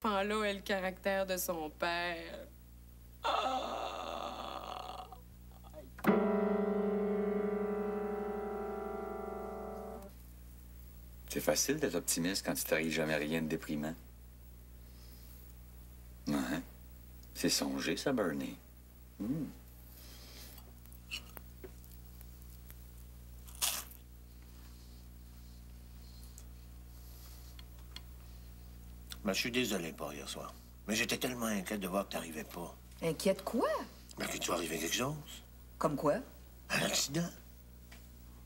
enfant-là ait le caractère de son père. Ah! C'est facile d'être optimiste quand il t'arrive jamais rien de déprimant. Ouais. C'est songé, ça, Bernie. Ben, je suis désolé pour hier soir. Mais j'étais tellement inquiet de voir que t'arrivais pas. Inquiète quoi? Ben, que tu arrivais quelque chose. Comme quoi? Un accident.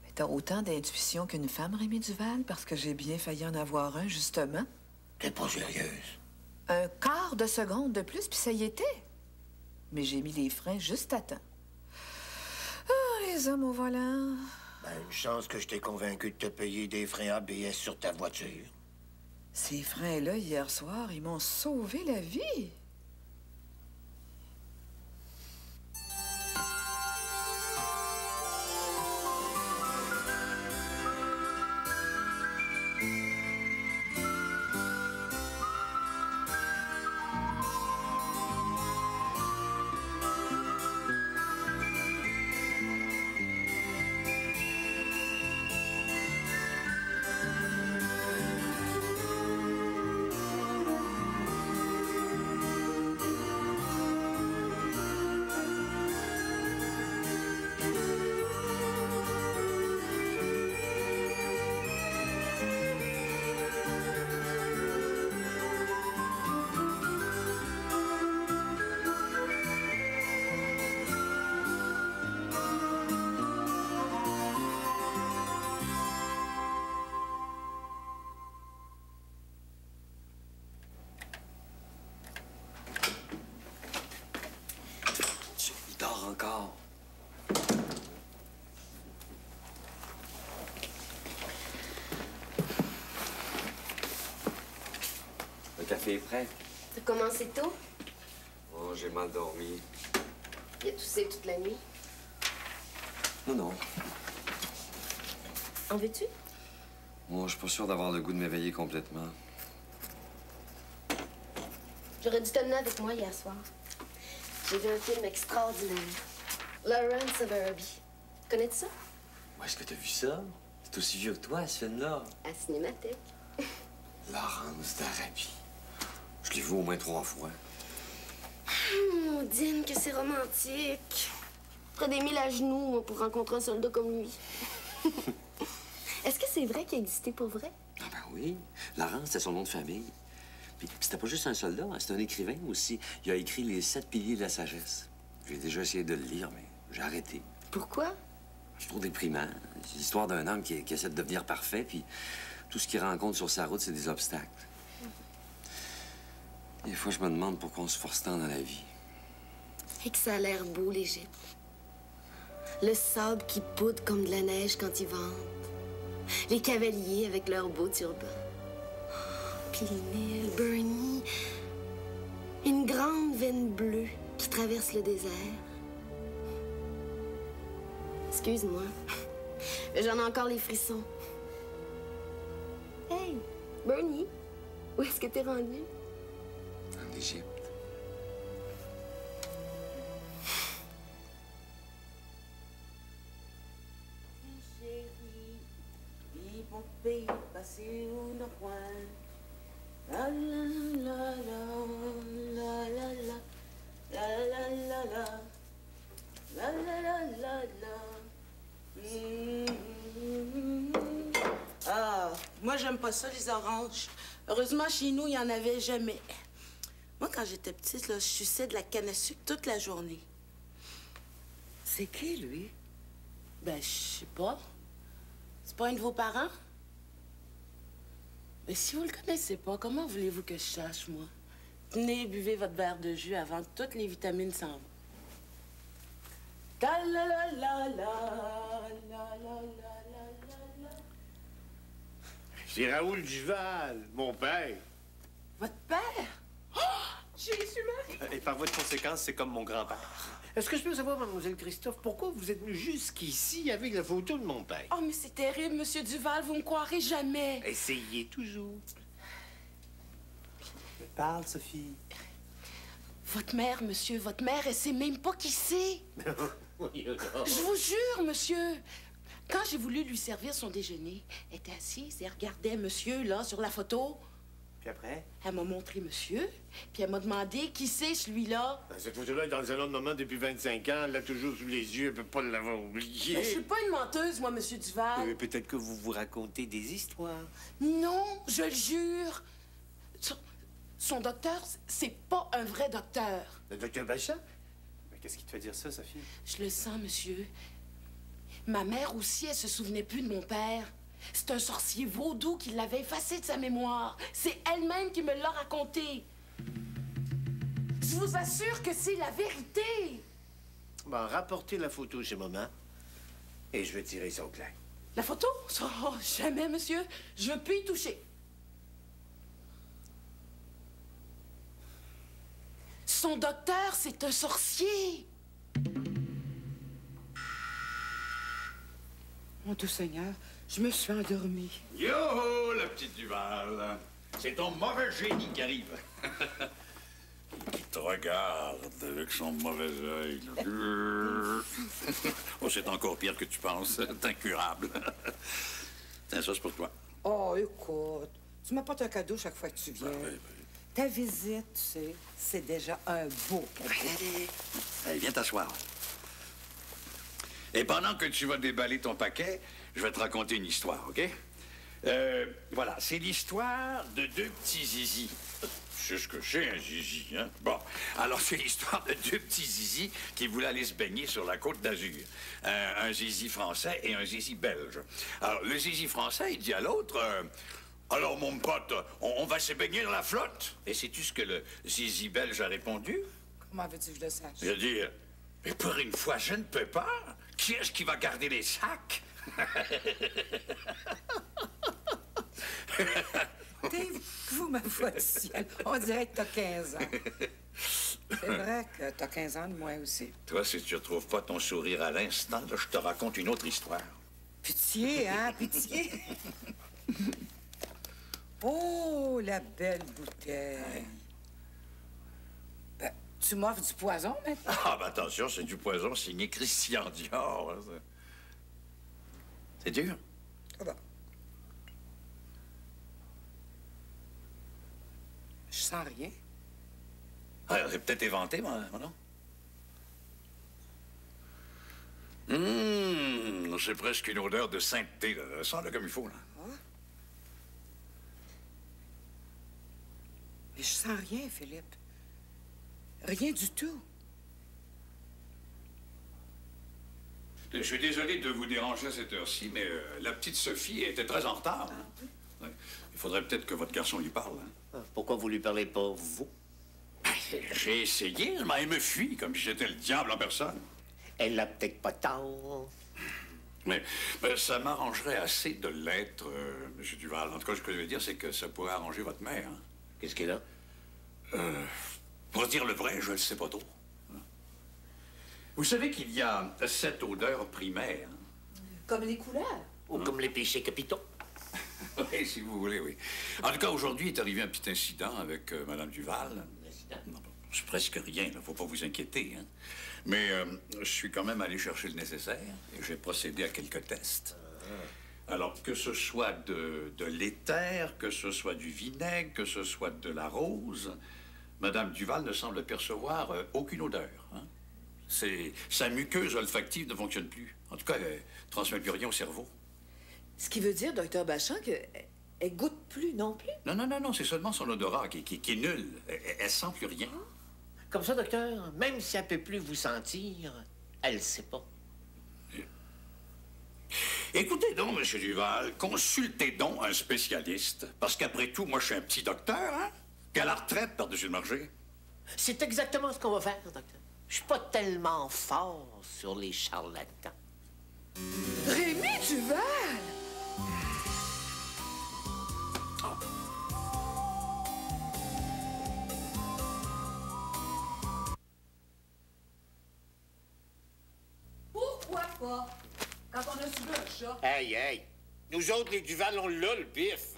Mais t'as autant d'intuition qu'une femme, Rémi Duval, parce que j'ai bien failli en avoir un, justement. T'es pas sérieuse. Un quart de seconde de plus, puis ça y était. Mais j'ai mis les freins juste à temps. Ah, les hommes au volant. Ben, une chance que je t'ai convaincu de te payer des freins ABS sur ta voiture. Ces freins-là, hier soir, ils m'ont sauvé la vie. Il dort encore. Le café est prêt. T'as commencé tôt? Oh, j'ai mal dormi. Il a toussé toute la nuit. Non, non. En veux-tu? Moi, je suis pas sûr d'avoir le goût de m'éveiller complètement. J'aurais dû t'amener avec moi hier soir. J'ai vu un film extraordinaire. Lawrence of Arabie. Connais-tu ça? Où est-ce que t'as vu ça? C'est aussi vieux que toi, ce film-là. À Cinémathèque. Laurence d'Arabie. Je l'ai vu au moins 3 fois. Maudine, que c'est romantique. Près des 1000 à genoux, moi, pour rencontrer un soldat comme lui. Est-ce que c'est vrai qu'il a existé pour vrai? Ah ben oui. Laurence, c'est son nom de famille. Puis c'était pas juste un soldat, hein, c'est un écrivain aussi. Il a écrit les 7 piliers de la sagesse. J'ai déjà essayé de le lire, mais j'ai arrêté. Pourquoi? C'est trop déprimant. C'est l'histoire d'un homme qui essaie de devenir parfait, puis tout ce qu'il rencontre sur sa route, c'est des obstacles. Des fois, je me demande pourquoi on se force tant dans la vie. Et que ça a l'air beau, l'Égypte. Le sable qui poudre comme de la neige quand il vente. Les cavaliers avec leurs beaux turbans. Puis les Nils, Bernie. Une grande veine bleue qui traverse le désert. Excuse-moi. J'en ai encore les frissons. Hey, Bernie, où est-ce que t'es rendu? En Égypte. Pays passé ou non point. La la la la la la la la la la la la la la la. Ah, moi j'aime pas ça les oranges. Heureusement chez nous il y en avait jamais. Moi quand j'étais petite là, je suçais de la canne à sucre toute la journée. C'est qui lui? Ben je sais pas. C'est pas un de vos parents? Mais si vous le connaissez pas, comment voulez-vous que je sache, moi? Tenez, buvez votre verre de jus avant que toutes les vitamines s'en vont. Ta la la la la la la la la. C'est Raoul Duval, mon père. Votre père? Oh! Jésus-Marie! Et par voie de conséquence, c'est comme mon grand-père. Est-ce que je peux savoir, mademoiselle Christophe, pourquoi vous êtes venu jusqu'ici avec la photo de mon père? Oh, mais c'est terrible, monsieur Duval, vous me croirez jamais. Essayez toujours. Parle, Sophie. Votre mère, monsieur, votre mère, elle sait même pas qui c'est. Je vous jure, monsieur. Quand j'ai voulu lui servir son déjeuner, elle était assise et elle regardait monsieur, là, sur la photo. Puis après? Elle m'a montré monsieur, puis elle m'a demandé qui c'est, celui-là. Cette photo-là est dans le salon de maman depuis 25 ans. Elle l'a toujours sous les yeux. Elle peut pas l'avoir oublié. Mais je suis pas une menteuse, moi, monsieur Duval. Peut-être que vous vous racontez des histoires. Non, je le jure. Son docteur, c'est pas un vrai docteur. Le docteur Bachat? Mais qu'est-ce qui te fait dire ça, Sophie? Je le sens, monsieur. Ma mère aussi, elle se souvenait plus de mon père. C'est un sorcier vaudou qui l'avait effacé de sa mémoire. C'est elle-même qui me l'a raconté. Je vous assure que c'est la vérité. Bon, rapportez la photo chez maman et je vais tirer ça au clair. La photo? Oh, jamais, monsieur. Je veux plus y toucher. Son docteur, c'est un sorcier. Mon tout Seigneur, je me suis endormie. Yo, la petite Duval. C'est ton mauvais génie qui arrive. Qui te regarde avec son mauvais œil. Oh, c'est encore pire que tu penses. C'est incurable. Tiens, ça, c'est pour toi. Oh, écoute, tu m'apportes un cadeau chaque fois que tu viens. Oui. Ta visite, tu sais, c'est déjà un beau cadeau. Allez, viens t'asseoir. Et pendant que tu vas déballer ton paquet, je vais te raconter une histoire, OK? Voilà, c'est l'histoire de deux petits zizis. C'est ce que c'est, un zizi, hein? Bon, alors c'est l'histoire de deux petits zizis qui voulaient aller se baigner sur la Côte d'Azur. Un zizi français et un zizi belge. Alors, le zizi français, il dit à l'autre... alors, mon pote, on va se baigner dans la flotte. Et sais-tu ce que le zizi belge a répondu? Comment veux-tu que je le sache? Il a dit, mais pour une fois, je ne peux pas. Qui est-ce qui va garder les sacs? Dave, vous, ma foi du ciel, on dirait que t'as 15 ans. C'est vrai que t'as 15 ans de moins aussi. Toi, si tu ne retrouves pas ton sourire à l'instant, là, je te raconte une autre histoire. Pitié, hein, pitié. Oh, la belle bouteille. Ben, tu m'offres du poison maintenant? Ah, ben attention, c'est du poison signé Christian Dior. Hein, ça. C'est dur. Ah ben. Je sens rien. Ah, c'est peut-être éventé, moi, non? C'est presque une odeur de sainteté, là. Sens-le comme il faut, là. Mais je sens rien, Philippe. Rien du tout. Je suis désolé de vous déranger à cette heure-ci, mais la petite Sophie était très en retard. Ouais. Il faudrait peut-être que votre garçon lui parle. Hein. Pourquoi vous lui parlez pas, vous? J'ai essayé, mais elle me fuit comme si j'étais le diable en personne. Elle l'a peut-être pas tard. Mais ça m'arrangerait assez de l'être, M. Duval. En tout cas, ce que je veux dire, c'est que ça pourrait arranger votre mère. Hein. Qu'est-ce qu'elle a? Pour dire le vrai, je ne sais pas trop. Vous savez qu'il y a 7 odeurs primaires. Comme les couleurs. Ou comme les péchés capitaux? Oui, si vous voulez, oui. En tout cas, aujourd'hui est arrivé un petit incident avec Mme Duval. Non, c'est presque rien, il ne faut pas vous inquiéter. Hein. Mais je suis quand même allé chercher le nécessaire et j'ai procédé à quelques tests. Alors, que ce soit de l'éther, que ce soit du vinaigre, que ce soit de la rose, Mme Duval ne semble percevoir aucune odeur. Hein. Sa muqueuse olfactive ne fonctionne plus. En tout cas, elle ne transmet plus rien au cerveau. Ce qui veut dire, docteur Bachan, qu'elle goûte plus non plus? Non, c'est seulement son odorat qui est nul. Elle sent plus rien. Comme ça, docteur, même si elle peut plus vous sentir, elle sait pas. Écoutez donc, M. Duval, consultez donc un spécialiste. Parce qu'après tout, moi, je suis un petit docteur, hein? Puis à la retraite, par-dessus le marché. C'est exactement ce qu'on va faire, docteur. Je suis pas tellement fort sur les charlatans. Rémi Duval! Pourquoi pas? Quand on a subi un chat. Hey! Nous autres, les Duval, on l'a, le bif.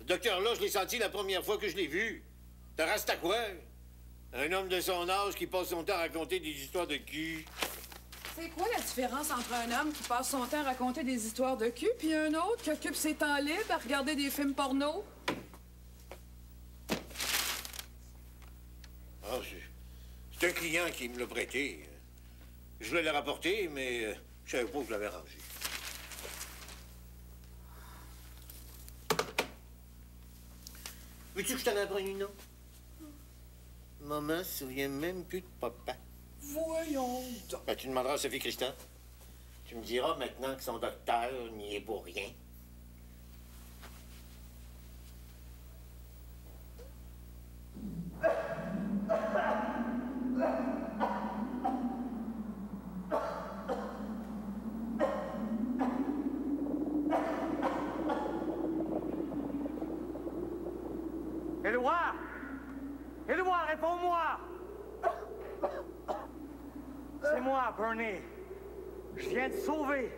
Le docteur-là, je l'ai senti la première fois que je l'ai vu. T'as reste à quoi? Un homme de son âge qui passe son temps à raconter des histoires de cul. C'est quoi la différence entre un homme qui passe son temps à raconter des histoires de cul puis un autre qui occupe ses temps libres à regarder des films porno? Ah, c'est un client qui me l'a prêté. Je voulais le rapporter, mais je savais pas que je l'avais rangé. Veux-tu que je t'en apprenne une autre? Maman se souvient même plus de papa. Voyons donc. Ben, tu demanderas à Sophie Christian. Tu me diras maintenant que son docteur n'y est pour rien. Éloi! Éloi, réponds-moi! C'est moi, Bernie. Je viens te sauver.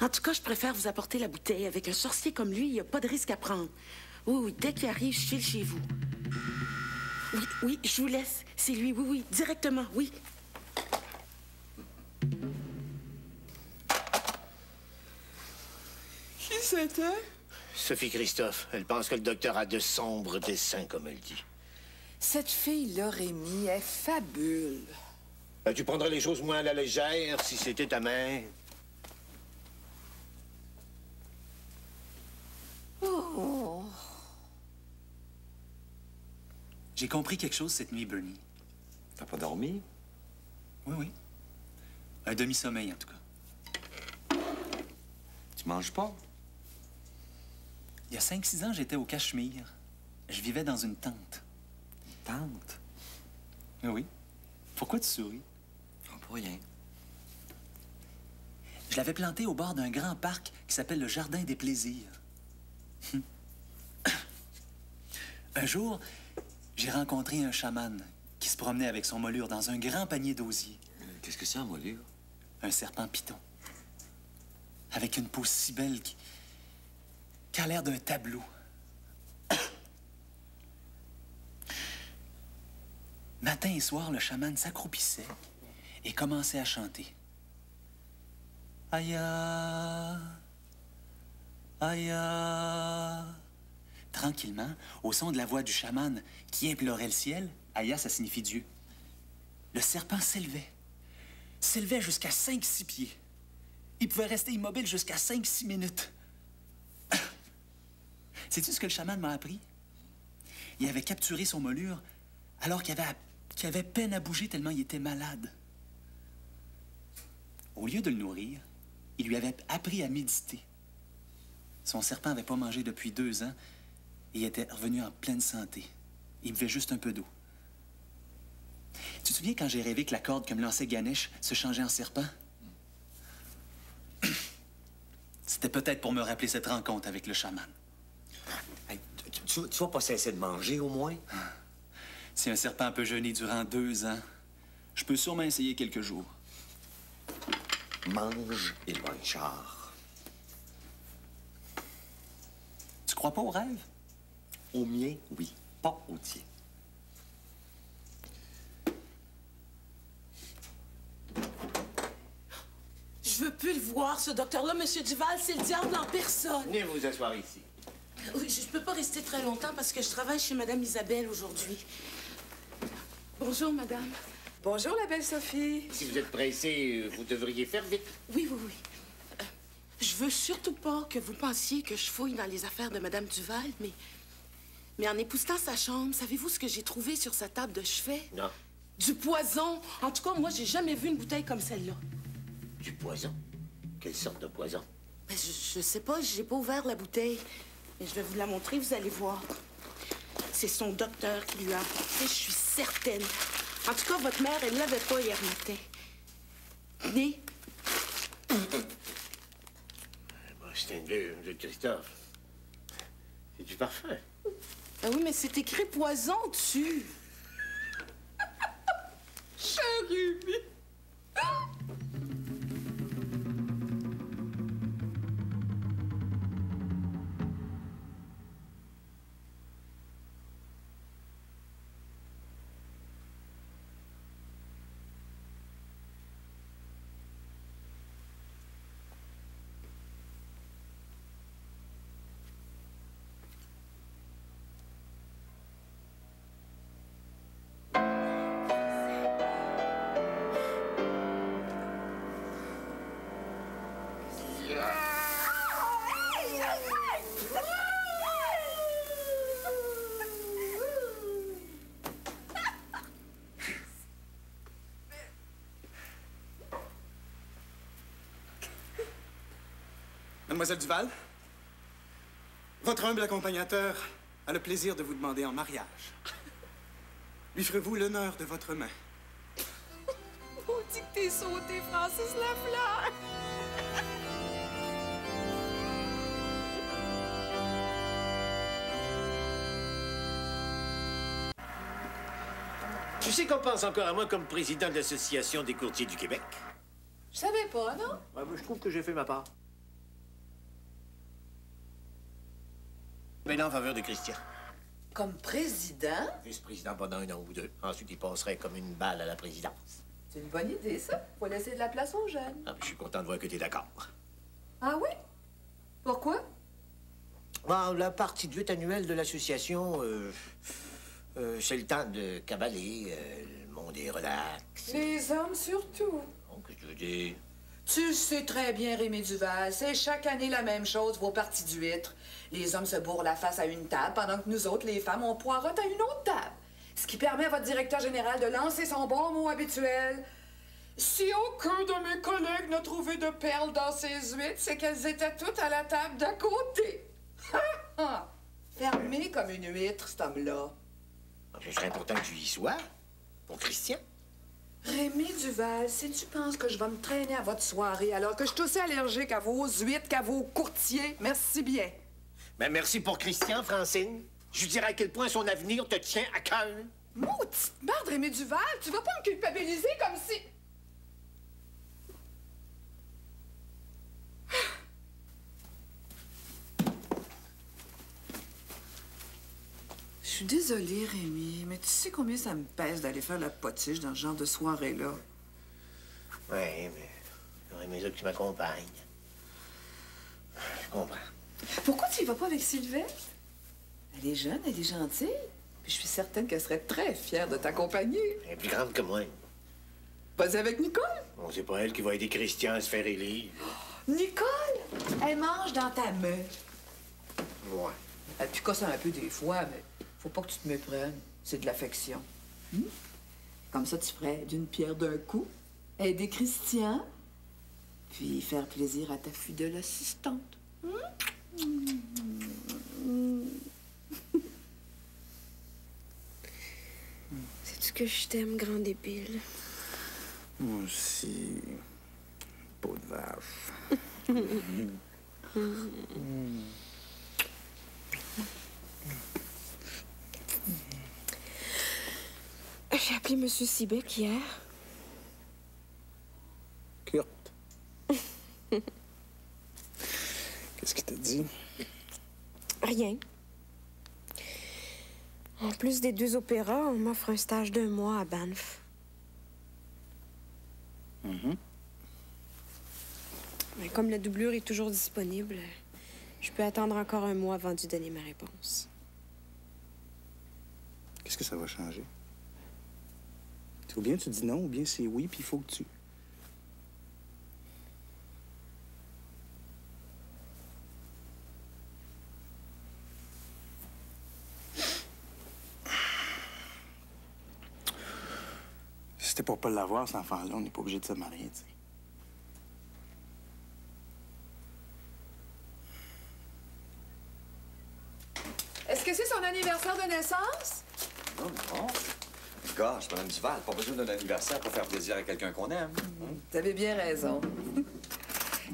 En tout cas, je préfère vous apporter la bouteille. Avec un sorcier comme lui, il n'y a pas de risque à prendre. Oui, oui, dès qu'il arrive, je file chez vous. Oui, oui, je vous laisse. C'est lui, oui, oui, directement, oui. Qui c'était? Sophie Christophe. Elle pense que le docteur a de sombres desseins, comme elle dit. Cette fille-là, Rémi, est fabule. Ben, tu prendrais les choses moins à la légère si c'était ta mère. Oh. J'ai compris quelque chose cette nuit, Bernie. T'as pas dormi? Oui, oui. Un demi-sommeil, en tout cas. Tu manges pas? Il y a 5-6 ans, j'étais au Cachemire. Je vivais dans une tente. Une tente? Oui. Pourquoi tu souris? Oh, pour rien. Je l'avais plantée au bord d'un grand parc qui s'appelle le Jardin des Plaisirs. Un jour, j'ai rencontré un chaman qui se promenait avec son molure dans un grand panier d'osier. Qu'est-ce que c'est, un molure? Un serpent python. Avec une peau si belle qui a l'air d'un tableau. Matin et soir, le chaman s'accroupissait et commençait à chanter. Aya, Aya. Tranquillement, au son de la voix du chaman qui implorait le ciel, Aya, ça signifie Dieu. Le serpent s'élevait jusqu'à 5-6 pieds. Il pouvait rester immobile jusqu'à 5-6 minutes. Sais-tu ce que le chaman m'a appris? Il avait capturé son molure alors qu'il avait peine à bouger tellement il était malade. Au lieu de le nourrir, il lui avait appris à méditer. Son serpent n'avait pas mangé depuis 2 ans et il était revenu en pleine santé. Il buvait juste un peu d'eau. Tu te souviens quand j'ai rêvé que la corde que me lançait Ganesh se changeait en serpent? C'était peut-être pour me rappeler cette rencontre avec le chaman. Hey, tu vas pas cesser de manger, au moins? Si un serpent peut jeûner durant 2 ans, je peux sûrement essayer quelques jours. Mange, Éloigne Char. Tu crois pas aux rêves? Au mien, oui. Pas au tien. Je veux plus le voir, ce docteur-là, Monsieur Duval. C'est le diable en personne. Venez vous asseoir ici. Oui, je peux pas rester très longtemps parce que je travaille chez Madame Isabelle aujourd'hui. Bonjour, Madame. Bonjour, la belle Sophie. Si vous êtes pressé, vous devriez faire vite. Oui, oui, oui. Je veux surtout pas que vous pensiez que je fouille dans les affaires de Madame Duval, mais en époussetant sa chambre, savez-vous ce que j'ai trouvé sur sa table de chevet? Non. Du poison. En tout cas, moi, j'ai jamais vu une bouteille comme celle-là. Du poison? Quelle sorte de poison? Ben, je sais pas, j'ai pas ouvert la bouteille. Mais je vais vous la montrer, vous allez voir. C'est son docteur qui lui a apporté, je suis certaine. En tout cas, votre mère, elle l'avait pas hier matin. Né? C'est une de Christophe. C'est du parfum. Ah oui, mais c'est écrit poison dessus. Chérie. Mademoiselle Duval, votre humble accompagnateur a le plaisir de vous demander en mariage. Lui ferez-vous l'honneur de votre main? On dit que t'es sauté, Francis Lafleur. Tu sais qu'on pense encore à moi comme président de l'Association des courtiers du Québec? Je savais pas, non? Ouais, mais je trouve que j'ai fait ma part. Maintenant, en faveur de Christian. Comme président? Vice-président pendant 1 an ou 2. Ensuite, il passerait comme une balle à la présidence. C'est une bonne idée, ça. Faut laisser de la place aux jeunes. Ah, je suis content de voir que tu es d'accord. Ah oui? Pourquoi? Bon, la partie de 8 annuelle de l'association, c'est le temps de cavaler. Le monde est relax. Les hommes surtout. Oh, qu'est-ce que tu veux dire? Tu le sais très bien, Rémi Duval. C'est chaque année la même chose, vos parties d'huîtres. Les hommes se bourrent la face à une table, pendant que nous autres, les femmes, on poirote à une autre table. Ce qui permet à votre directeur général de lancer son bon mot habituel. Si aucun de mes collègues n'a trouvé de perles dans ses huîtres, c'est qu'elles étaient toutes à la table d'à côté. Fermé comme une huître, cet homme-là. Ce serait important que tu y sois. Pour Christian. Rémi Duval, si tu penses que je vais me traîner à votre soirée alors que je suis aussi allergique à vos huîtres qu'à vos courtiers, merci bien. Ben, merci pour Christian, Francine. Je dirais à quel point son avenir te tient à cœur. Maudite merde, Rémi Duval, tu vas pas me culpabiliser comme si... Je suis désolée, Rémi, mais tu sais combien ça me pèse d'aller faire la potiche dans ce genre de soirée-là? Oui, mais j'aurais aimé ça que tu m'accompagnes. Je comprends. Pourquoi tu y vas pas avec Sylvette? Elle est jeune, elle est gentille. Puis je suis certaine qu'elle serait très fière de t'accompagner. Elle est plus grande que moi. Vas-y avec Nicole. Bon, c'est pas elle qui va aider Christian à se faire élire. Nicole, elle mange dans ta main. Ouais. Elle picosse un peu des fois, mais faut pas que tu te méprennes. C'est de l'affection. Comme ça, tu ferais d'une pierre d'un coup. Aider Christian, puis faire plaisir à ta fidèle assistante. Sais-tu que je t'aime, grand débile? Moi aussi. Peau de vache. J'ai appelé M. Siebeck hier. Kurt. Qu'est-ce qu'il t'a dit? Rien. En plus des 2 opéras, on m'offre un stage d'1 mois à Banff. Mais comme la doublure est toujours disponible, je peux attendre encore 1 mois avant de donner ma réponse. Qu'est-ce que ça va changer? Ou bien tu dis non, ou bien c'est oui, puis il faut que tu... Si c'était pour pas l'avoir, cet enfant-là, on n'est pas obligé de se marier, tu sais. Est-ce que c'est son anniversaire de naissance? Non, non. Gosh, Mme Duval, pas besoin d'un anniversaire pour faire plaisir à quelqu'un qu'on aime. Vous avez bien raison.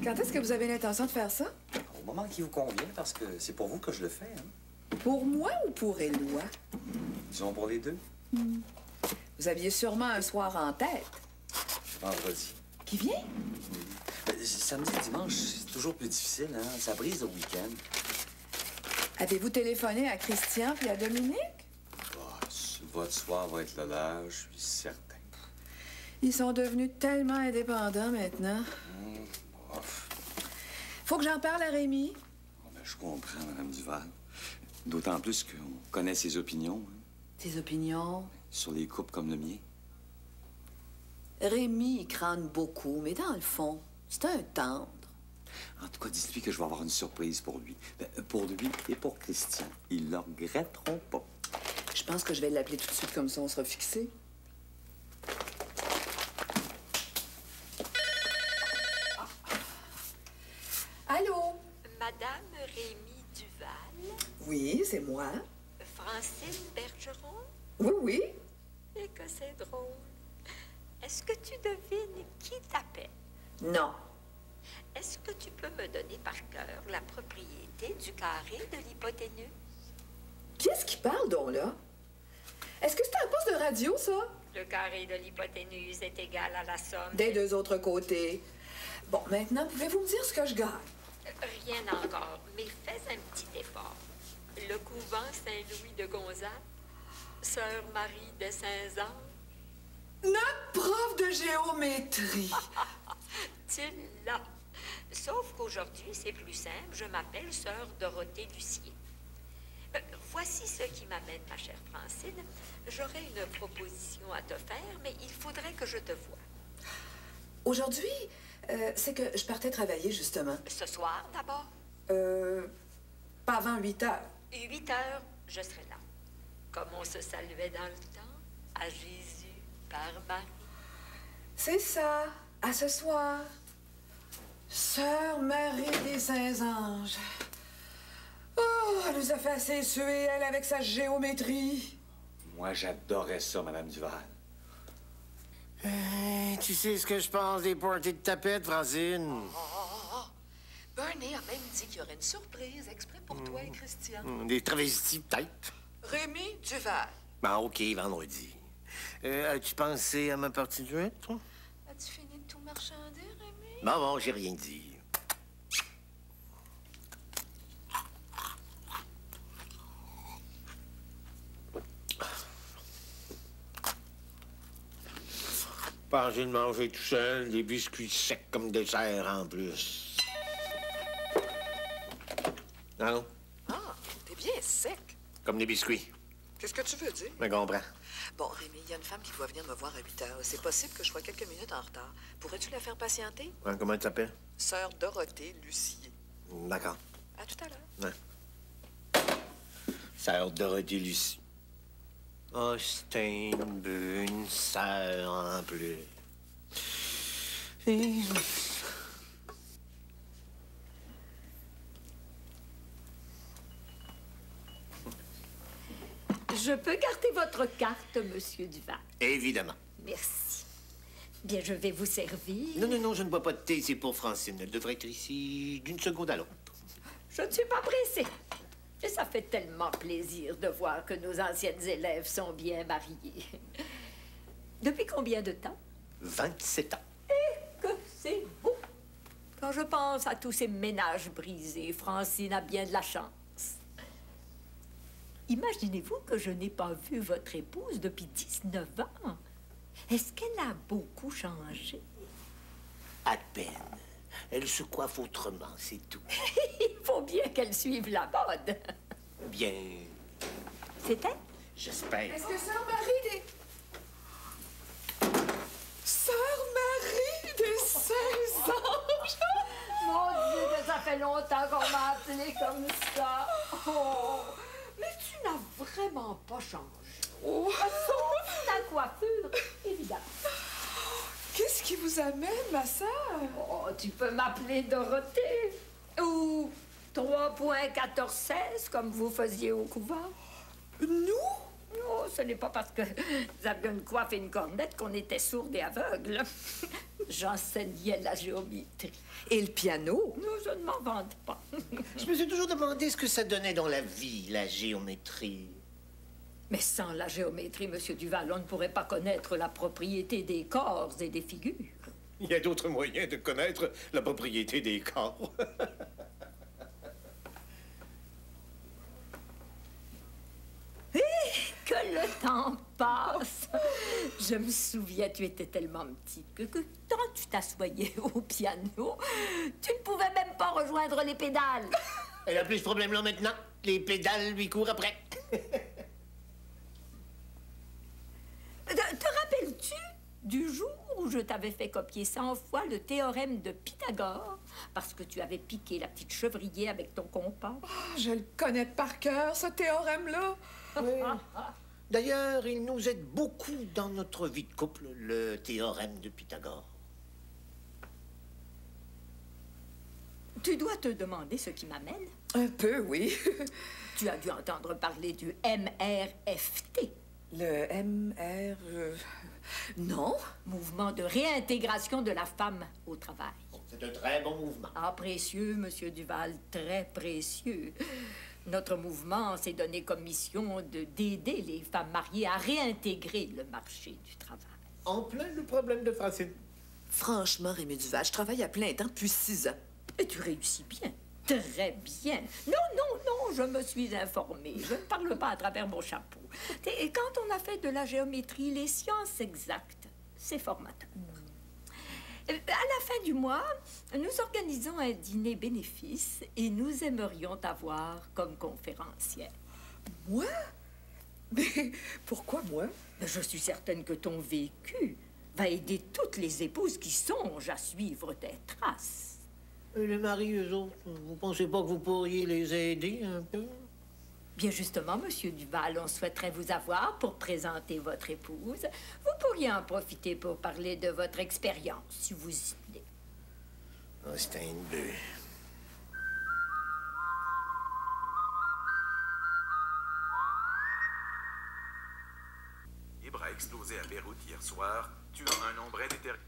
Quand est-ce que vous avez l'intention de faire ça? Au moment qui vous convient, parce que c'est pour vous que je le fais. Hein? Pour moi ou pour Éloi? Disons pour les deux. Vous aviez sûrement un soir en tête. Vendredi. Qui vient? Samedi et dimanche, c'est toujours plus difficile, hein? Ça brise le week-end. Avez-vous téléphoné à Christian puis à Dominique? Votre soir va être le leur, je suis certain. Ils sont devenus tellement indépendants maintenant. Faut que j'en parle à Rémi. Oh, ben, je comprends, Mme Duval. D'autant plus qu'on connaît ses opinions. Hein, Ses opinions? sur les couples comme le mien. Rémi, il crâne beaucoup, mais dans le fond, c'est un tendre. En tout cas, dites-lui que je vais avoir une surprise pour lui. Ben, pour lui et pour Christian. Ils ne le regretteront pas. Je pense que je vais l'appeler tout de suite, comme ça on sera fixé. Allô? Madame Rémi Duval? Oui, c'est moi. Francine Bergeron? Oui, oui. Et que c'est drôle. Est-ce que tu devines qui t'appelle? Non. Est-ce que tu peux me donner par cœur la propriété du carré de l'hypoténuse? Qu'est-ce qui parle donc là? Est-ce que c'est un poste de radio, ça? Le carré de l'hypoténuse est égal à la somme... Des deux autres côtés. Bon, maintenant, pouvez-vous me dire ce que je gagne? Rien encore, mais fais un petit effort. Le couvent Saint-Louis de Gonzague, Sœur Marie de Saint-Ange. Notre prof de géométrie. Tu l'as. Sauf qu'aujourd'hui, c'est plus simple. Je m'appelle Sœur Dorothée Lucier. Voici ce qui m'amène, ma chère Francine. J'aurais une proposition à te faire, mais il faudrait que je te voie. Aujourd'hui, c'est que je partais travailler, justement. Ce soir, d'abord? Pas avant 8 heures. 8 heures, je serai là. Comme on se saluait dans le temps, à Jésus par Marie. C'est ça. À ce soir. Sœur Marie des Saints-Anges. Oh, elle nous a fait assez suer, elle, avec sa géométrie. Moi, j'adorais ça, Mme Duval. Tu sais ce que je pense des parties de tapette, Francine? Bernie a même dit qu'il y aurait une surprise exprès pour toi et Christian. Des travestis, peut-être. Rémi Duval. Bon, OK, vendredi. As-tu pensé à ma partie de duette, toi? As-tu fini de tout marchander, Rémi? Bon, j'ai rien dit. Pas envie de manger tout seul, des biscuits secs comme dessert en plus. Non? Ah, t'es bien sec. Comme des biscuits. Qu'est-ce que tu veux dire? Je comprends. Bon, Rémi, il y a une femme qui doit venir me voir à 8 heures. C'est possible que je sois quelques minutes en retard. Pourrais-tu la faire patienter? Hein, comment tu t'appelles? Sœur Dorothée Lucier. D'accord. À tout à l'heure. Ouais. Sœur Dorothée Lucie. Oh, c'est une sœur en plus. Et... Je peux garder votre carte, Monsieur Duval? Évidemment. Merci. Bien, je vais vous servir. Non, non, non, je ne bois pas de thé, c'est pour Francine. Elle devrait être ici d'une seconde à l'autre. Je ne suis pas pressée. Et ça fait tellement plaisir de voir que nos anciennes élèves sont bien mariées. Depuis combien de temps? 27 ans. Et que c'est beau! Quand je pense à tous ces ménages brisés, Francine a bien de la chance. Imaginez-vous que je n'ai pas vu votre épouse depuis 19 ans. Est-ce qu'elle a beaucoup changé? À peine. Elle se coiffe autrement, c'est tout. Il faut bien qu'elle suive la mode. Bien. C'est elle? J'espère. Est-ce que Sœur Marie des... Sœur Marie des Saints-Anges! Mon Dieu, que ça fait longtemps qu'on m'a appelée comme ça. Oh, mais tu n'as vraiment pas changé. Oh. Sauf ta coiffure, évidemment. Qu'est-ce qui vous amène, ma sœur? Oh, tu peux m'appeler Dorothée. Ou 3.1416, comme vous faisiez au couvent. Nous? Non, ce n'est pas parce que nous avions une coiffe et une cornette qu'on était sourds et aveugles. J'enseignais la géométrie. Et le piano? Non, je ne m'en vante pas. Je me suis toujours demandé ce que ça donnait dans la vie, la géométrie. Mais sans la géométrie, Monsieur Duval, on ne pourrait pas connaître la propriété des corps et des figures. Il y a d'autres moyens de connaître la propriété des corps. Que le temps passe. Je me souviens, tu étais tellement petite que quand tu t'assoyais au piano, tu ne pouvais même pas rejoindre les pédales. Elle a plus ce problème-là maintenant. Les pédales lui courent après. Te rappelles-tu du jour où je t'avais fait copier 100 fois le théorème de Pythagore parce que tu avais piqué la petite chevrier avec ton compas? Oh, je le connais par cœur, ce théorème-là. Oui. D'ailleurs, il nous aide beaucoup dans notre vie de couple, le théorème de Pythagore. Tu dois te demander ce qui m'amène. Un peu, oui. Tu as dû entendre parler du MRFT. Le MR... Non. Mouvement de réintégration de la femme au travail. C'est un très bon mouvement. Ah, précieux, Monsieur Duval, très précieux. Notre mouvement s'est donné comme mission d'aider les femmes mariées à réintégrer le marché du travail. En plein le problème de Francine. Franchement, Rémi Duval, je travaille à plein temps depuis 6 ans. Et tu réussis bien. Très bien. Non, je me suis informée. Je ne parle pas à travers mon chapeau. Et quand on a fait de la géométrie, les sciences exactes, c'est formateur. À la fin du mois, nous organisons un dîner bénéfice et nous aimerions t'avoir comme conférencière. Moi? Mais pourquoi moi? Je suis certaine que ton vécu va aider toutes les épouses qui songent à suivre tes traces. Et les maris, eux autres, vous pensez pas que vous pourriez les aider un peu? Bien justement, Monsieur Duval, on souhaiterait vous avoir pour présenter votre épouse. Vous pourriez en profiter pour parler de votre expérience, si vous y tenez. Oh, c'est un bœuf. Libre a explosé à Beyrouth hier soir, tuant un nombre indéterminé.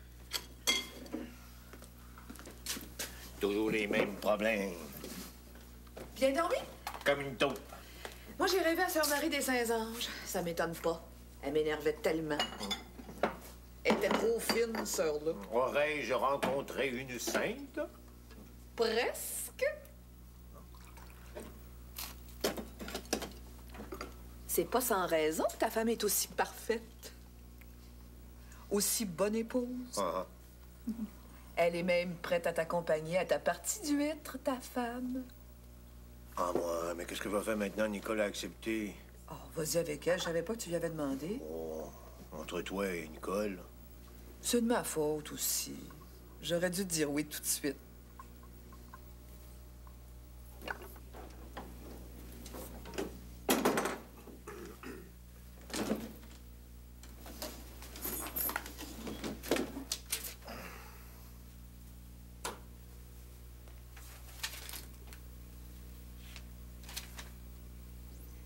Toujours les mêmes problèmes. Bien dormi? Comme une taupe. Moi, j'ai rêvé à Sœur Marie des Saints-Anges. Ça m'étonne pas. Elle m'énervait tellement. Elle était trop fine, sœur-là. Aurais-je rencontré une sainte? Presque. C'est pas sans raison que ta femme est aussi parfaite. Aussi bonne épouse. Ah. Elle est même prête à t'accompagner à ta partie d'huître, ta femme. Ah, moi, mais qu'est-ce que va faire maintenant? Nicolas a accepté. Oh, vas-y avec elle. Je savais pas que tu lui avais demandé. Oh, entre toi et Nicole. C'est de ma faute aussi. J'aurais dû te dire oui tout de suite.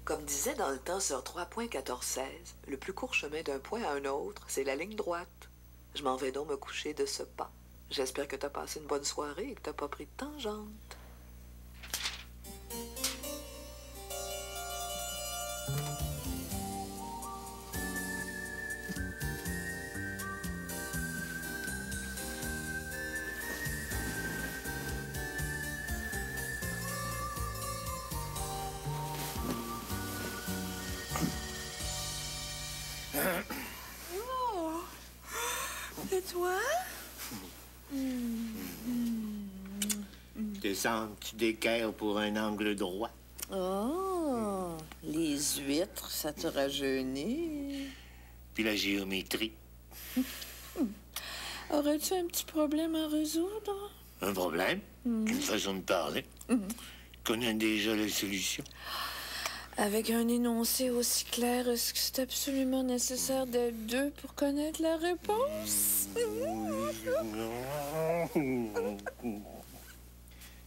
Comme disait dans le temps sur 3.1416, le plus court chemin d'un point à un autre, c'est la ligne droite. Je m'en vais donc me coucher de ce pas. J'espère que t'as passé une bonne soirée et que t'as pas pris de tangente. Oh! Et toi? Descente d'équerre pour un angle droit. Oh, les huîtres, ça te rajeunit. Puis la géométrie. Aurais-tu un petit problème à résoudre? Un problème? Une façon de parler. Connais déjà la solution. Avec un énoncé aussi clair, est-ce que c'est absolument nécessaire d'être deux pour connaître la réponse?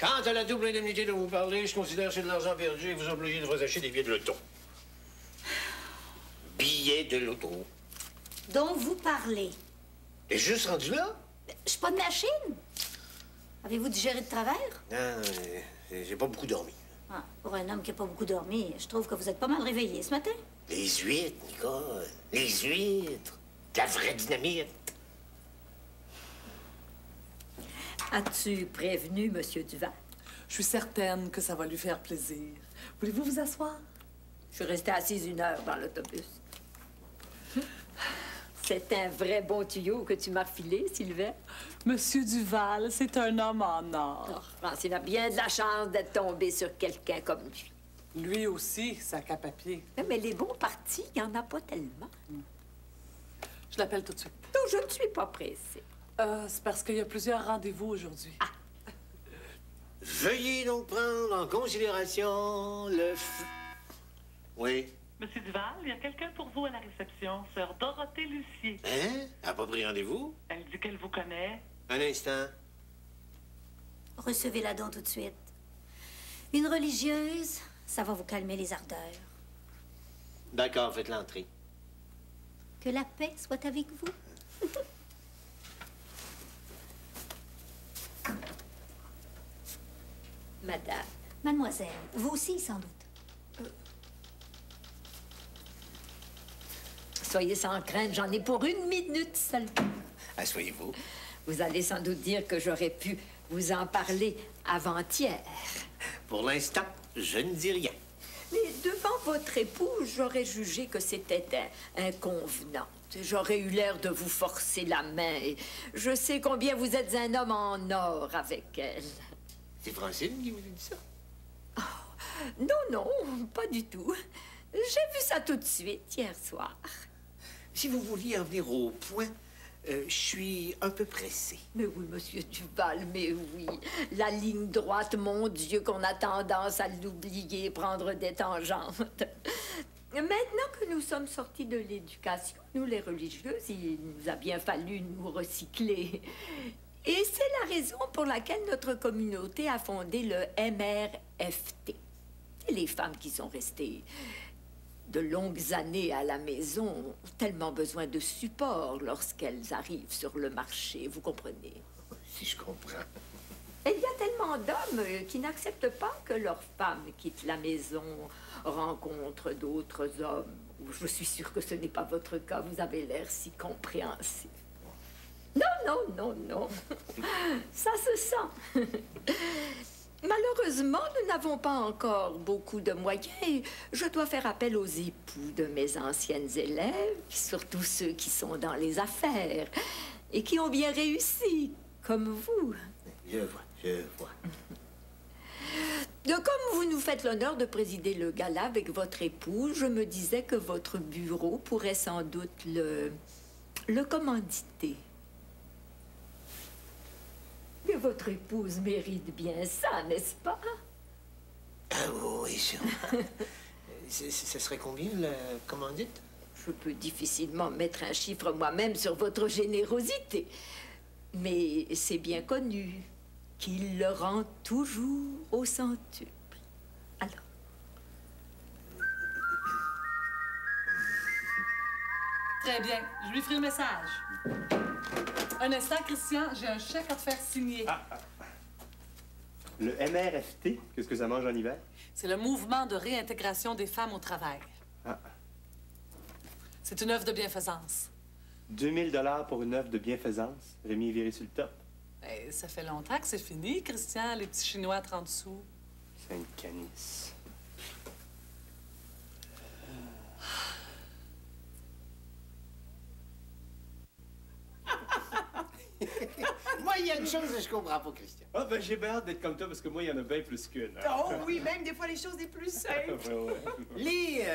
Quant à la double indemnité dont vous parlez, je considère que c'est de l'argent perdu et vous obligez de vous acheter des billets de loto. Billets de loto. Donc, vous parlez. T'es juste rendu là? Je suis pas de machine. Avez-vous digéré de travers? Non, j'ai pas beaucoup dormi. Ah, pour un homme qui n'a pas beaucoup dormi, je trouve que vous êtes pas mal réveillé ce matin. Les huîtres, Nicole. Les huîtres. De la vraie dynamite. As-tu prévenu M. Duval? Je suis certaine que ça va lui faire plaisir. Voulez-vous vous asseoir? Je suis restée assise 1 heure dans l'autobus. C'est un vrai bon tuyau que tu m'as refilé, Sylvain. Monsieur Duval, c'est un homme en or. Francine a bien de la chance d'être tombée sur quelqu'un comme lui. Lui aussi, sac à papier. Mais les bons partis, il n'y en a pas tellement. Je l'appelle tout de suite. Non, je ne suis pas pressée. C'est parce qu'il y a plusieurs rendez-vous aujourd'hui. Veuillez donc prendre en considération le... Oui. Monsieur Duval, il y a quelqu'un pour vous à la réception, sœur Dorothée Lucier. Hein? Elle n'a pas pris rendez-vous? Elle dit qu'elle vous connaît. Un instant. Recevez-la donc tout de suite. Une religieuse, ça va vous calmer les ardeurs. D'accord, faites l'entrée. Que la paix soit avec vous. Madame. Mademoiselle, vous aussi, sans doute. Soyez sans crainte, j'en ai pour 1 minute seulement. Asseyez-vous. Vous allez sans doute dire que j'aurais pu vous en parler avant-hier. Pour l'instant, je ne dis rien. Mais devant votre époux, j'aurais jugé que c'était inconvenant. J'aurais eu l'air de vous forcer la main. Et je sais combien vous êtes un homme en or avec elle. C'est Francine qui vous a dit ça? Oh, non, pas du tout. J'ai vu ça tout de suite hier soir. Si vous vouliez en venir au point, je suis un peu pressé. Mais oui, monsieur Duval, mais oui. La ligne droite, mon Dieu, qu'on a tendance à l'oublier, prendre des tangentes. Maintenant que nous sommes sortis de l'éducation, nous les religieuses, il nous a bien fallu nous recycler. Et c'est la raison pour laquelle notre communauté a fondé le MRFT. Et les femmes qui sont restées de longues années à la maison ont tellement besoin de support lorsqu'elles arrivent sur le marché, vous comprenez? Si je comprends. Et il y a tellement d'hommes qui n'acceptent pas que leurs femmes quittent la maison, rencontrent d'autres hommes. Je suis sûre que ce n'est pas votre cas, vous avez l'air si compréhensif. Non. Ça se sent. Malheureusement, nous n'avons pas encore beaucoup de moyens et je dois faire appel aux époux de mes anciennes élèves, surtout ceux qui sont dans les affaires et qui ont bien réussi, comme vous. Je vois. Comme vous nous faites l'honneur de présider le gala avec votre époux, je me disais que votre bureau pourrait sans doute le commanditer. Mais votre épouse mérite bien ça, n'est-ce pas? Ah oui, sûrement. Ce serait combien, la commandite? Je peux difficilement mettre un chiffre moi-même sur votre générosité. Mais c'est bien connu qu'il le rend toujours au centuple. Alors. Très bien. Je lui ferai le message. Un instant, Christian, j'ai un chèque à te faire signer. Le MRFT, qu'est-ce que ça mange en hiver? C'est le mouvement de réintégration des femmes au travail. C'est une œuvre de bienfaisance. 2000 $ pour une œuvre de bienfaisance. Rémi est viré sur le top. Ben, ça fait longtemps que c'est fini, Christian, les petits Chinois à 30 sous. C'est une canisse. Moi, il y a une chose que je comprends pas, Christian. Ah, ben j'ai bien hâte d'être comme toi parce que moi, il y en a bien plus qu'une. Oh oui, même des fois les choses les plus simples. Les...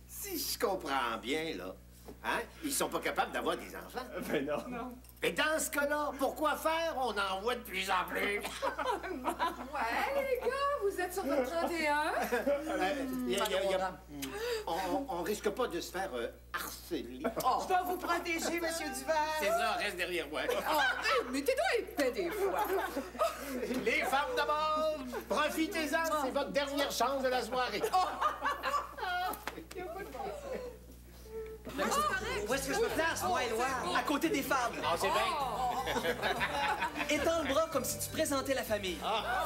Si je comprends bien, là, Hein? Ils sont pas capables d'avoir des enfants. Ben non. Mais dans ce cas-là, pourquoi faire? On en voit de plus en plus. Ouais, les gars, vous êtes sur votre 31? On risque pas de se faire harceler. Je dois vous protéger, Monsieur Duval. C'est ça, reste derrière moi. Oh, mais t'es donc épais des fois. Les femmes d'abord, profitez-en, c'est votre dernière chance de la soirée. Où est-ce que je me place, moi, Éloi? À côté des femmes. Ah, c'est bien. Étends le bras comme si tu présentais la famille.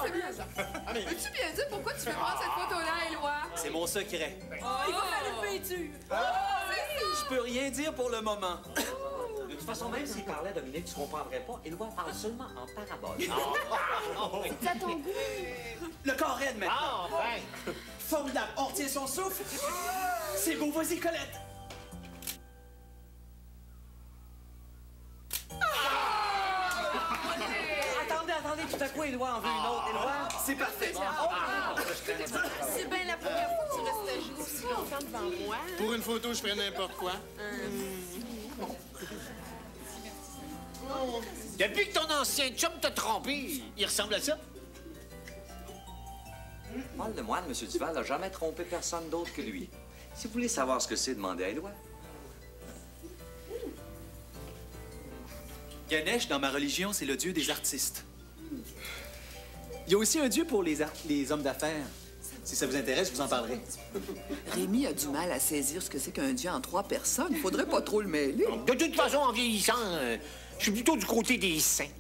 C'est bien ça. Peux-tu bien dire pourquoi tu fais prendre cette photo-là, Éloi? C'est mon secret. Il va faire une peinture. Je peux rien dire pour le moment. De toute façon, même s'il parlait, Dominique, tu comprendrais pas. Éloi parle seulement en parabole. C'est à ton goût. Le corps raide maintenant. Ah, enfin. Formidable. On retient son souffle. C'est beau. Vas-y, Colette. Attendez, tout à coup, Éloi en veut une autre. Éloi, c'est parfait. C'est bien la première fois que tu restes à genoux aussi longtemps devant moi. Pour une photo, je ferais n'importe quoi. Depuis que ton ancien chum t'a trompé, il ressemble à ça? Paul Lemoine, M. Duval, n'a jamais trompé personne d'autre que lui. Si vous voulez savoir ce que c'est, demandez à Éloi. Ganesh, dans ma religion, c'est le dieu des artistes. Il y a aussi un dieu pour les hommes d'affaires. Si ça vous intéresse, je vous en parlerai. Rémi a du mal à saisir ce que c'est qu'un dieu en 3 personnes. Il faudrait pas trop le mêler. De toute façon, en vieillissant, je suis plutôt du côté des saints.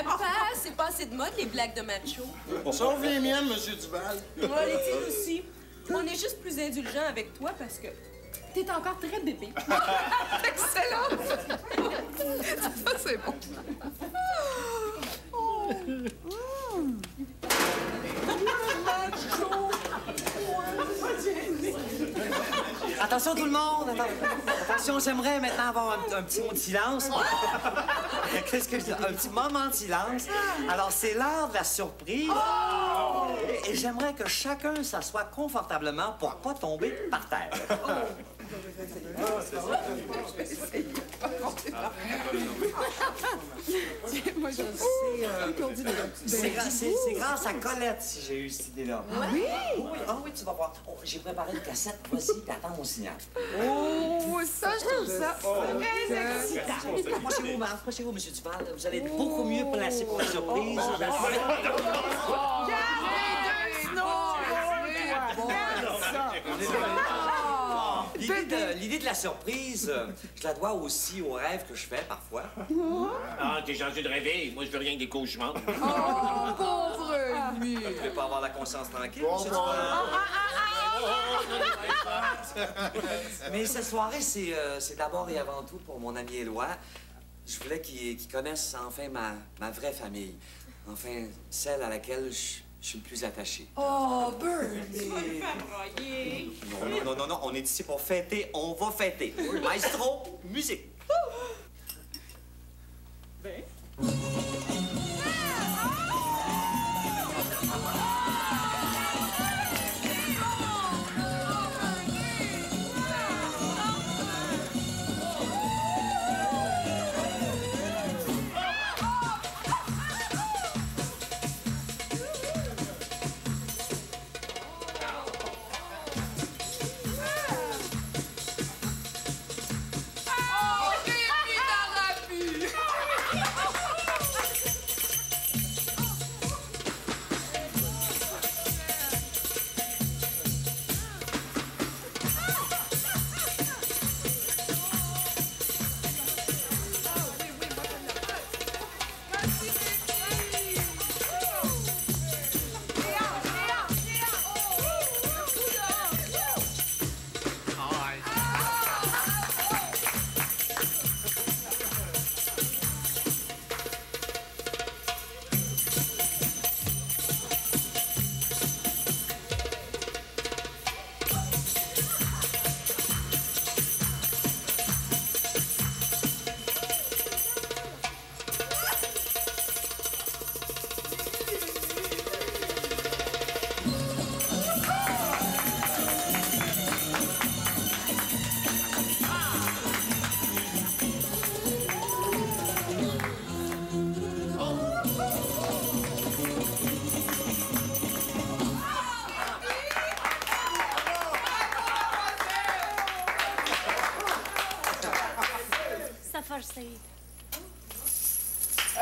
Papa, c'est pas assez de mode, les blagues de macho. Sauf les miennes, M. Duval. Ouais, les tiennes aussi. On est juste plus indulgents avec toi parce que t'es encore très bébé. Excellent! Ça, c'est bon. Attention tout le monde! Attention, j'aimerais maintenant avoir un petit mot de silence. Qu'est-ce que je dis? Un petit moment de silence. Alors, c'est l'heure de la surprise. Et j'aimerais que chacun s'assoie confortablement pour pas tomber par terre. Moi, je C'est grâce à Colette si j'ai eu cette idée-là. Oui? Oui, tu vas voir. Oh, j'ai préparé une cassette. Vas-y, puis attends mon signal. Oh, ça, je trouve ça très excitant. Approchez-vous, M. Duval. Vous allez être beaucoup mieux placé pour la surprise. L'idée de la surprise, je la dois aussi aux rêves que je fais parfois. Ah, t'es gentil de rêver. Moi, je veux rien que des cauchemars. Oh, pauvre lui. Vous voulez pas avoir la conscience tranquille, Bon, M. bon. Duval? Mais cette soirée, c'est d'abord et avant tout pour mon ami Éloi. Je voulais qu'il connaisse enfin ma vraie famille. Enfin, celle à laquelle je suis le plus attaché. Oh, Bernie! Non, on est ici pour fêter. On va fêter. Maestro, musique. Ben. Oh!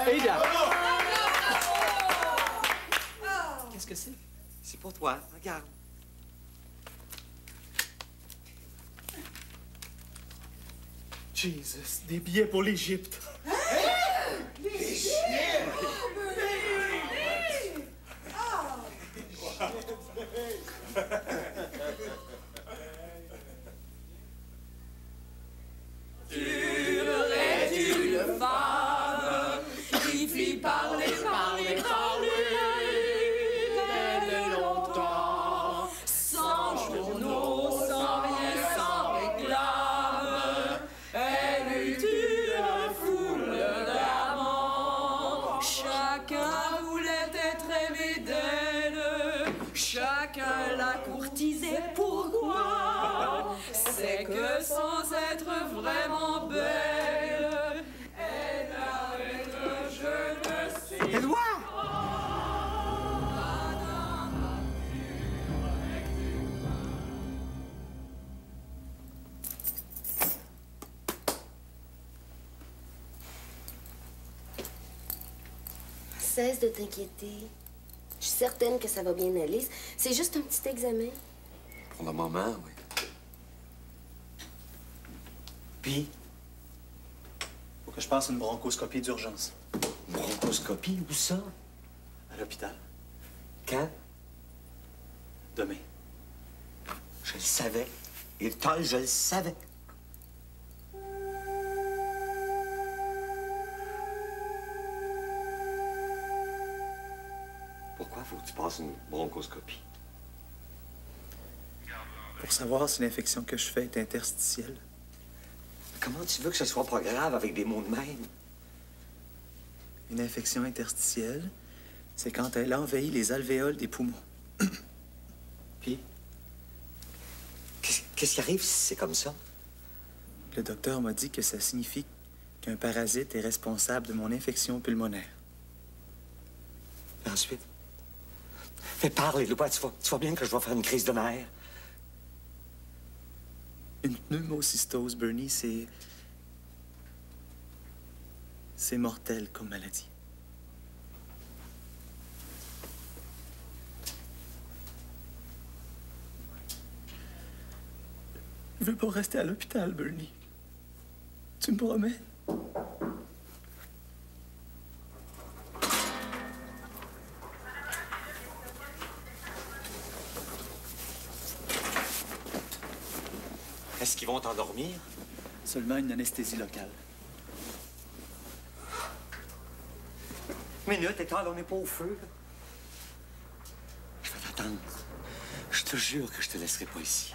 Ada! Qu'est-ce que c'est? C'est pour toi, regarde. Jesus, des billets pour l'Égypte. Tu aurais une femme qui fit parler dès longtemps, sans journaux, sans rien, sans réclame. Elle eut une foule d'amants. Chacun voulait être aimé d'elle, chacun la courtisait. Pourquoi? C'est que sans être vraiment belle, elle avait un je ne sais Éloi! Cesse de t'inquiéter. Je suis certaine que ça va bien aller. C'est juste un petit examen. Pour le moment, oui. Puis, faut que je passe une bronchoscopie d'urgence. Bronchoscopie, où ça? À l'hôpital. Quand? Demain. Je le savais. Et Toll, je le savais. Pourquoi faut que tu passes une bronchoscopie? Pour savoir si l'infection que je fais est interstitielle. Comment tu veux que ce soit pas grave avec des mots de même? Une infection interstitielle, c'est quand elle envahit les alvéoles des poumons. Puis? Qu'est-ce qui arrive si c'est comme ça? Le docteur m'a dit que ça signifie qu'un parasite est responsable de mon infection pulmonaire. Et ensuite? Fais parler, Éloi, tu vois bien que je vais faire une crise de nerfs. Une pneumocystose, Bernie, c'est mortel comme maladie. Je veux pas rester à l'hôpital, Bernie. Tu me promets? Est-ce qu'ils vont t'endormir? Seulement une anesthésie locale. Minute, Étoile, on n'est pas au feu. Je vais t'attendre. Je te jure que je te laisserai pas ici.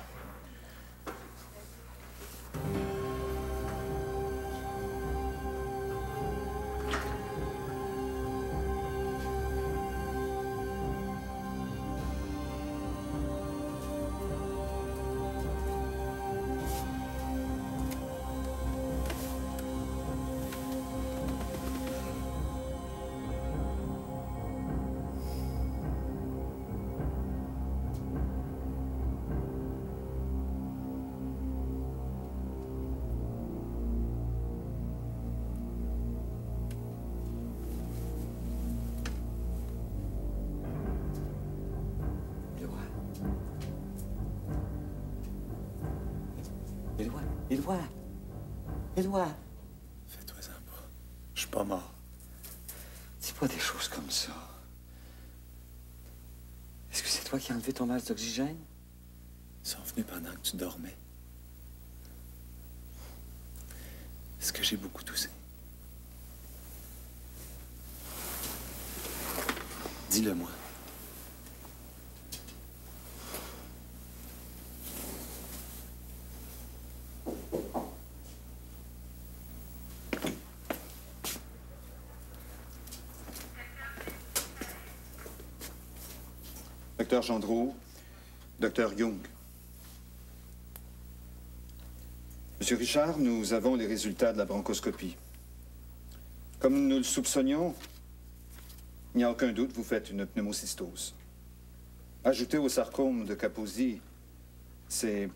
Éloi. Fais-toi-en pas. Je suis pas mort. Dis pas des choses comme ça. Est-ce que c'est toi qui as enlevé ton masque d'oxygène? Ils sont venus pendant que tu dormais. Est-ce que j'ai beaucoup toussé? Dis-le-moi. Docteur Gendreau, Docteur Young. Monsieur Richard, nous avons les résultats de la bronchoscopie. Comme nous le soupçonnions, il n'y a aucun doute, vous faites une pneumocystose. Ajouté au sarcome de Kaposi, c'est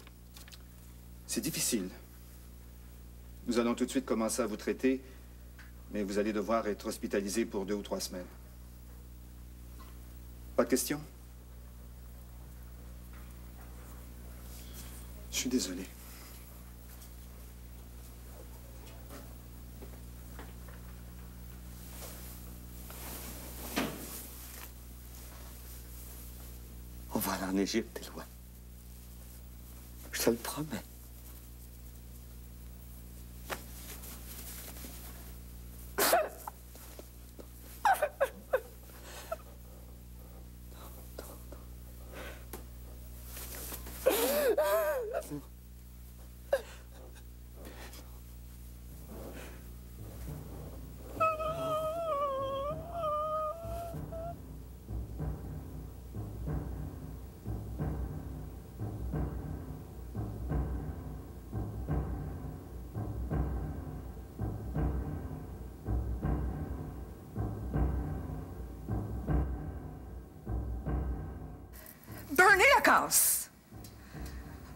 difficile. Nous allons tout de suite commencer à vous traiter mais vous allez devoir être hospitalisé pour 2 ou 3 semaines. Pas de questions? Je suis désolé. On va aller en Égypte, Éloi. Je te le promets. Burnez la casse!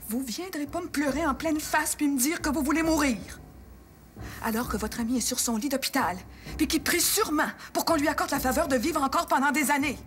Vous viendrez pas me pleurer en pleine face puis me dire que vous voulez mourir. Alors que votre ami est sur son lit d'hôpital, puis qu'il prie sûrement pour qu'on lui accorde la faveur de vivre encore pendant des années.